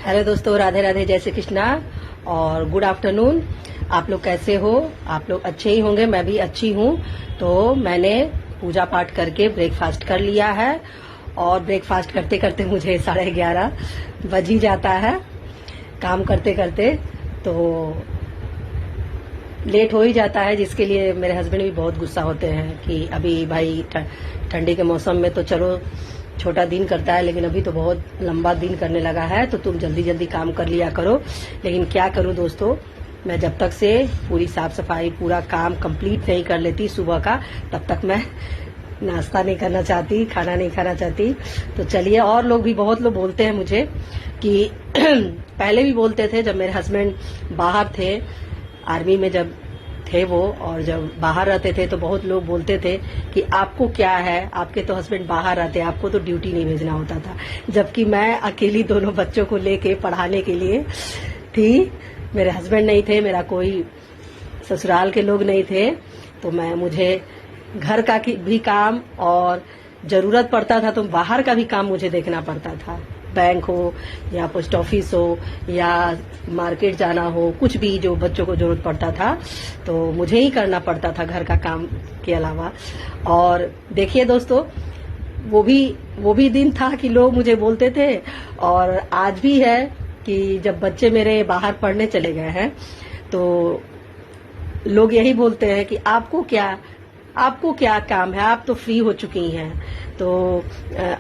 Hello दोस्तों, राधे राधे, जय श्री कृष्णा और गुड आफ्टरनून। आप लोग कैसे हो? आप लोग अच्छे ही होंगे, मैं भी अच्छी हूँ। तो मैंने पूजा पाठ करके ब्रेकफास्ट कर लिया है और ब्रेकफास्ट करते करते मुझे 11:30 बज ही जाता है काम करते करते, तो लेट हो ही जाता है, जिसके लिए मेरे हस्बैंड भी बहुत गुस्सा होते हैं कि अभी भाई ठंडी के मौसम में तो चलो छोटा दिन करता है, लेकिन अभी तो बहुत लंबा दिन करने लगा है, तो तुम जल्दी जल्दी काम कर लिया करो। लेकिन क्या करूं दोस्तों, मैं जब तक से पूरी साफ सफाई पूरा काम कंप्लीट नहीं कर लेती सुबह का, तब तक मैं नाश्ता नहीं करना चाहती, खाना नहीं खाना चाहती। तो चलिए, और लोग भी बहुत लोग बोलते हैं मुझे कि पहले भी बोलते थे जब मेरे हस्बैंड बाहर थे, आर्मी में जब थे वो, और जब बाहर रहते थे तो बहुत लोग बोलते थे कि आपको क्या है, आपके तो हस्बैंड बाहर रहते, आपको तो ड्यूटी नहीं भेजना होता था। जबकि मैं अकेली दोनों बच्चों को लेके पढ़ाने के लिए थी, मेरे हस्बैंड नहीं थे, मेरा कोई ससुराल के लोग नहीं थे, तो मुझे घर का भी काम और जरूरत पड़ता था तो बाहर का भी काम मुझे देखना पड़ता था। बैंक हो या पोस्ट ऑफिस हो या मार्केट जाना हो, कुछ भी जो बच्चों को जरूरत पड़ता था तो मुझे ही करना पड़ता था घर का काम के अलावा। और देखिए दोस्तों, वो भी दिन था कि लोग मुझे बोलते थे, और आज भी है कि जब बच्चे मेरे बाहर पढ़ने चले गए हैं तो लोग यही बोलते हैं कि आपको क्या काम है, आप तो फ्री हो चुकी हैं, तो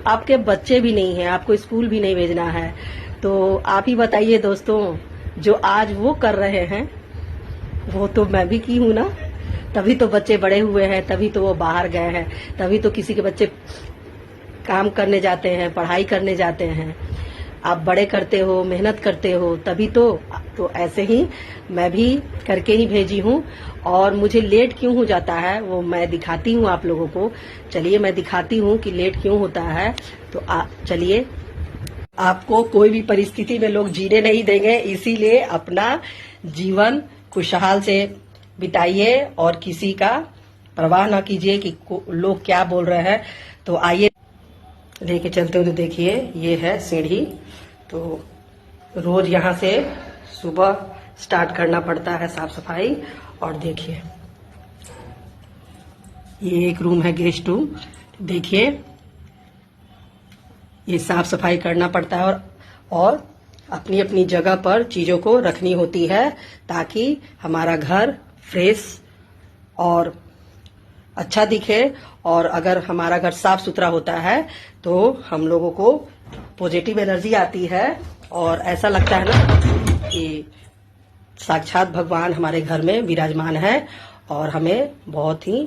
आपके बच्चे भी नहीं हैं, आपको स्कूल भी नहीं भेजना है, तो आप ही बताइए दोस्तों, जो आज वो कर रहे हैं वो तो मैं भी की हूं ना। तभी तो बच्चे बड़े हुए हैं, तभी तो वो बाहर गए हैं, तभी तो किसी के बच्चे काम करने जाते हैं, पढ़ाई करने जाते हैं। आप बड़े करते हो, मेहनत करते हो, तभी तो ऐसे ही मैं भी करके ही भेजी हूँ। और मुझे लेट क्यों हो जाता है वो मैं दिखाती हूँ आप लोगों को। चलिए, मैं दिखाती हूँ कि लेट क्यों होता है। तो चलिए, आपको कोई भी परिस्थिति में लोग जीने नहीं देंगे, इसीलिए अपना जीवन खुशहाल से बिताइए और किसी का परवाह ना कीजिए कि लोग क्या बोल रहे हैं। तो आइए लेके चलते हो। तो देखिए, ये है सीढ़ी, तो रोज यहाँ से सुबह स्टार्ट करना पड़ता है साफ सफाई। और देखिए, ये एक रूम है, गेस्ट रूम। देखिए, ये साफ सफाई करना पड़ता है और अपनी अपनी जगह पर चीजों को रखनी होती है, ताकि हमारा घर फ्रेश और अच्छा दिखे। और अगर हमारा घर साफ सुथरा होता है तो हम लोगों को पॉजिटिव एनर्जी आती है, और ऐसा लगता है ना कि साक्षात भगवान हमारे घर में विराजमान है, और हमें बहुत ही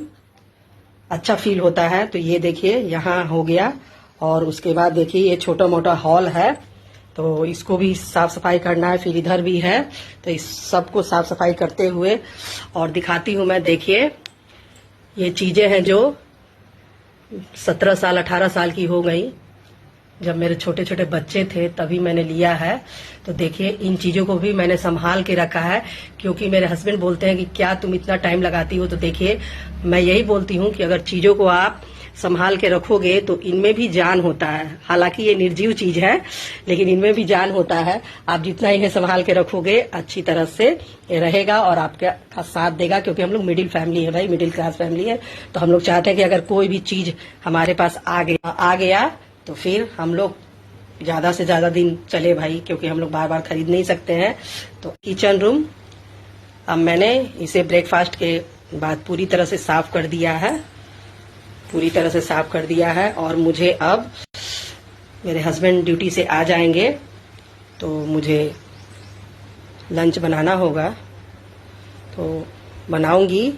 अच्छा फील होता है। तो ये देखिए, यहाँ हो गया। और उसके बाद देखिए, ये छोटा मोटा हॉल है, तो इसको भी साफ सफाई करना है। फिर इधर भी है, तो इस सबको साफ सफाई करते हुए और दिखाती हूँ मैं। देखिए, ये चीजें हैं जो 17 साल 18 साल की हो गई, जब मेरे छोटे छोटे बच्चे थे तभी मैंने लिया है। तो देखिए, इन चीजों को भी मैंने संभाल के रखा है, क्योंकि मेरे हस्बैंड बोलते हैं कि क्या तुम इतना टाइम लगाती हो। तो देखिए, मैं यही बोलती हूँ कि अगर चीजों को आप संभाल के रखोगे तो इनमें भी जान होता है। हालांकि ये निर्जीव चीज है, लेकिन इनमें भी जान होता है। आप जितना इन्हें संभाल के रखोगे, अच्छी तरह से ये रहेगा और आपका साथ देगा। क्योंकि हम लोग मिडिल फैमिली है भाई, मिडिल क्लास फैमिली है, तो हम लोग चाहते हैं कि अगर कोई भी चीज हमारे पास आ गया तो फिर हम लोग ज्यादा से ज्यादा दिन चले भाई, क्योंकि हम लोग बार बार खरीद नहीं सकते हैं। तो किचन रूम अब मैंने इसे ब्रेकफास्ट के बाद पूरी तरह से साफ कर दिया है, पूरी तरह से साफ कर दिया है। और मुझे अब मेरे हस्बैंड ड्यूटी से आ जाएंगे तो मुझे लंच बनाना होगा, तो बनाऊंगी।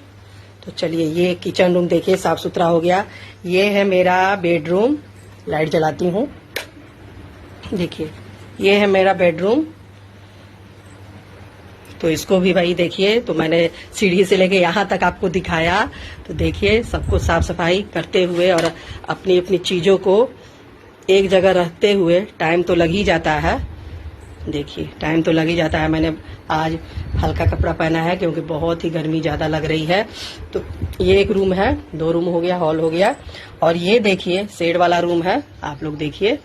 तो चलिए, ये किचन रूम देखिए साफ सुथरा हो गया। ये है मेरा बेडरूम, लाइट जलाती हूँ। देखिए, ये है मेरा बेडरूम, तो इसको भी भाई देखिए, तो मैंने सीढ़ी से लेके यहाँ तक आपको दिखाया। तो देखिए, सबको साफ सफाई करते हुए और अपनी अपनी चीजों को एक जगह रखते हुए टाइम तो लग ही जाता है। देखिए, टाइम तो लग ही जाता है। मैंने आज हल्का कपड़ा पहना है क्योंकि बहुत ही गर्मी ज्यादा लग रही है। तो ये एक रूम है, 2 रूम हो गया, हॉल हो गया। और ये देखिए, शेड वाला रूम है, आप लोग देखिए।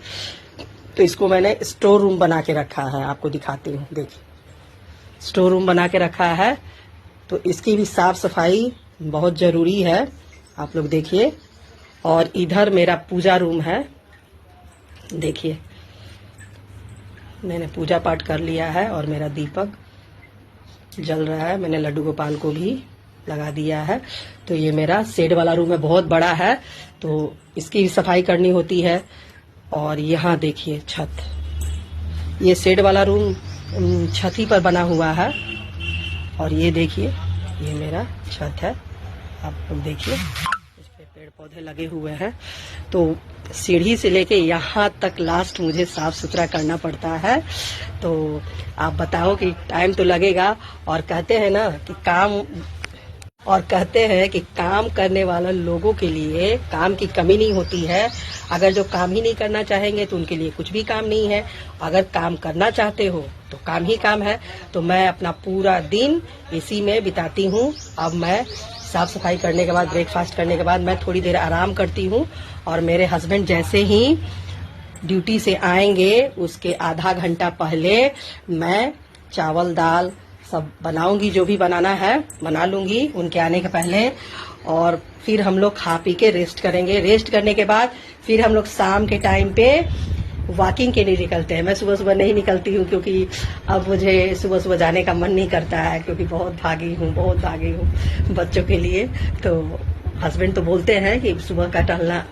तो इसको मैंने स्टोर रूम बना के रखा है, आपको दिखाती हूँ। देखिए स्टोर रूम बना के रखा है, तो इसकी भी साफ सफाई बहुत जरूरी है, आप लोग देखिए। और इधर मेरा पूजा रूम है, देखिए मैंने पूजा पाठ कर लिया है और मेरा दीपक जल रहा है, मैंने लड्डू गोपाल को भी लगा दिया है। तो ये मेरा शेड वाला रूम है, बहुत बड़ा है, तो इसकी भी सफाई करनी होती है। और यहाँ देखिए छत, ये शेड वाला रूम छत पर बना हुआ है। और ये देखिए ये मेरा छत है, आप लोग देखिए इस पे पेड़ पौधे लगे हुए हैं। तो सीढ़ी से लेके यहाँ तक लास्ट मुझे साफ सुथरा करना पड़ता है। तो आप बताओ कि टाइम तो लगेगा, और कहते हैं कि काम करने वाले लोगों के लिए काम की कमी नहीं होती है। अगर जो काम ही नहीं करना चाहेंगे तो उनके लिए कुछ भी काम नहीं है। अगर काम करना चाहते हो तो काम ही काम है। तो मैं अपना पूरा दिन इसी में बिताती हूँ। अब मैं साफ सफाई करने के बाद, ब्रेकफास्ट करने के बाद मैं थोड़ी देर आराम करती हूँ, और मेरे हस्बैंड जैसे ही ड्यूटी से आएंगे उसके आधा घंटा पहले मैं चावल दाल सब बनाऊंगी, जो भी बनाना है बना लूंगी उनके आने के पहले। और फिर हम लोग खा पी के रेस्ट करेंगे। रेस्ट करने के बाद फिर हम लोग शाम के टाइम पे वॉकिंग के लिए निकलते हैं। मैं सुबह सुबह नहीं निकलती हूँ, क्योंकि अब मुझे सुबह सुबह जाने का मन नहीं करता है, क्योंकि बहुत भागी हूँ बच्चों के लिए। तो हस्बैंड तो बोलते हैं कि सुबह का टहलना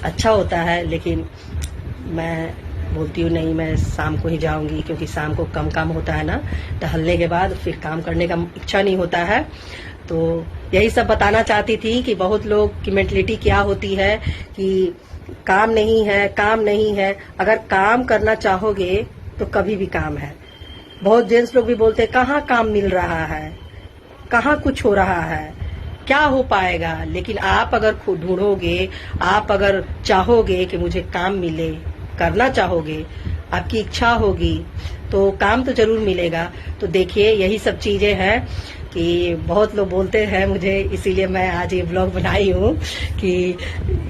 अच्छा होता है, लेकिन मैं बोलती हूँ नहीं, मैं शाम को ही जाऊंगी, क्योंकि शाम को कम काम होता है ना, टहलने के बाद फिर काम करने का इच्छा नहीं होता है। तो यही सब बताना चाहती थी कि बहुत लोग की मेंटलिटी क्या होती है कि काम नहीं है। अगर काम करना चाहोगे तो कभी भी काम है। बहुत जेंट्स लोग भी बोलते हैं कहाँ काम मिल रहा है, कहाँ कुछ हो रहा है, क्या हो पाएगा। लेकिन आप अगर खुद ढूंढोगे, आप अगर चाहोगे कि मुझे काम मिले, करना चाहोगे, आपकी इच्छा होगी, तो काम तो जरूर मिलेगा। तो देखिए यही सब चीजें हैं कि बहुत लोग बोलते हैं मुझे, इसीलिए मैं आज ये ब्लॉग बनाई हूँ कि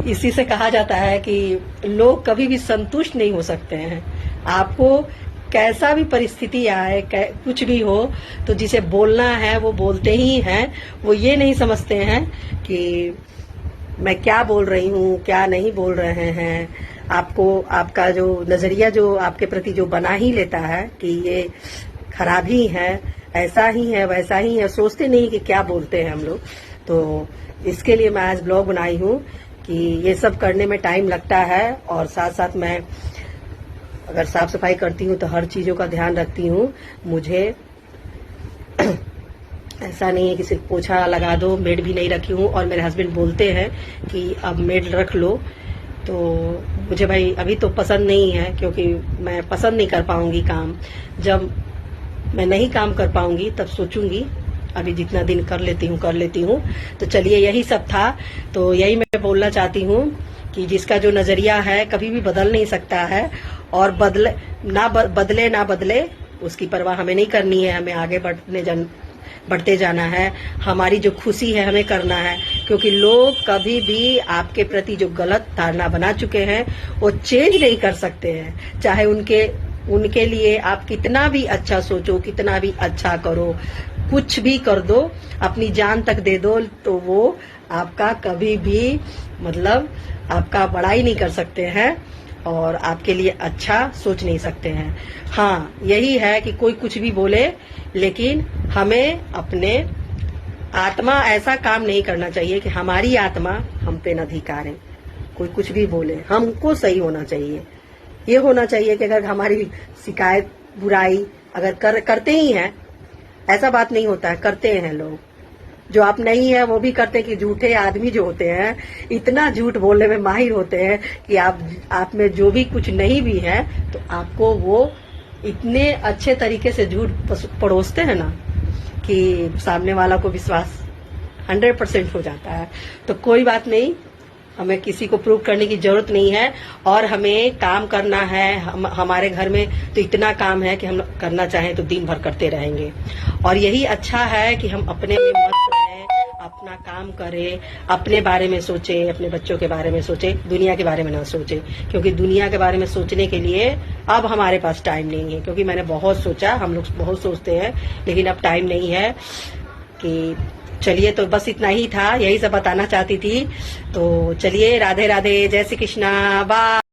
इसी से कहा जाता है कि लोग कभी भी संतुष्ट नहीं हो सकते हैं। आपको कैसा भी परिस्थिति आए, कुछ भी हो, तो जिसे बोलना है वो बोलते ही हैं। वो ये नहीं समझते हैं कि मैं क्या बोल रही हूँ, क्या नहीं बोल रहे हैं। आपको आपका जो नजरिया जो आपके प्रति जो बना ही लेता है कि ये खराब ही है, ऐसा ही है, वैसा ही है, सोचते नहीं कि क्या बोलते हैं हम लोग। तो इसके लिए मैं आज ब्लॉग बनाई हूँ कि ये सब करने में टाइम लगता है, और साथ साथ मैं अगर साफ सफाई करती हूँ तो हर चीजों का ध्यान रखती हूँ। मुझे ऐसा नहीं है कि सिर्फ पोछा लगा दो, मेड भी नहीं रखी हूँ। और मेरे हस्बैंड बोलते हैं कि अब मेड रख लो, तो मुझे भाई अभी तो पसंद नहीं है, क्योंकि मैं पसंद नहीं कर पाऊंगी काम। जब मैं नहीं काम कर पाऊंगी तब सोचूंगी, अभी जितना दिन कर लेती हूँ। तो चलिए यही सब था। तो यही मैं बोलना चाहती हूँ कि जिसका जो नजरिया है कभी भी बदल नहीं सकता है, और बदले ना बदले उसकी परवाह हमें नहीं करनी है। हमें आगे बढ़ते जाना है। हमारी जो खुशी है हमें करना है, क्योंकि लोग कभी भी आपके प्रति जो गलत धारणा बना चुके हैं वो चेंज नहीं कर सकते हैं। चाहे उनके लिए आप कितना भी अच्छा सोचो, कितना भी अच्छा करो, कुछ भी कर दो, अपनी जान तक दे दो, तो वो आपका कभी भी मतलब आपका बड़ाई नहीं कर सकते हैं और आपके लिए अच्छा सोच नहीं सकते हैं। हाँ, यही है कि कोई कुछ भी बोले, लेकिन हमें अपने आत्मा ऐसा काम नहीं करना चाहिए कि हमारी आत्मा हम पे न धिकारे। कोई कुछ भी बोले, हमको सही होना चाहिए। ये होना चाहिए कि अगर हमारी शिकायत बुराई अगर करते ही हैं, ऐसा बात नहीं होता है, करते हैं लोग। जो आप नहीं है वो भी करते हैं कि झूठे आदमी जो होते हैं इतना झूठ बोलने में माहिर होते हैं कि आप में जो भी कुछ नहीं भी है तो आपको वो इतने अच्छे तरीके से झूठ परोसते हैं ना कि सामने वाला को विश्वास 100% हो जाता है। तो कोई बात नहीं, हमें किसी को प्रूव करने की जरूरत नहीं है, और हमें काम करना है। हमारे घर में तो इतना काम है कि हम करना चाहें तो दिन भर करते रहेंगे। और यही अच्छा है कि हम अपने में मस्त रहें, अपना काम करे, अपने बारे में सोचे, अपने बच्चों के बारे में सोचे, दुनिया के बारे में ना सोचे, क्योंकि दुनिया के बारे में सोचने के लिए अब हमारे पास टाइम नहीं है। क्योंकि मैंने बहुत सोचा, हम लोग बहुत सोचते हैं, लेकिन अब टाइम नहीं है। कि चलिए, तो बस इतना ही था, यही सब बताना चाहती थी। तो चलिए, राधे राधे, जय श्री कृष्णा, बाय।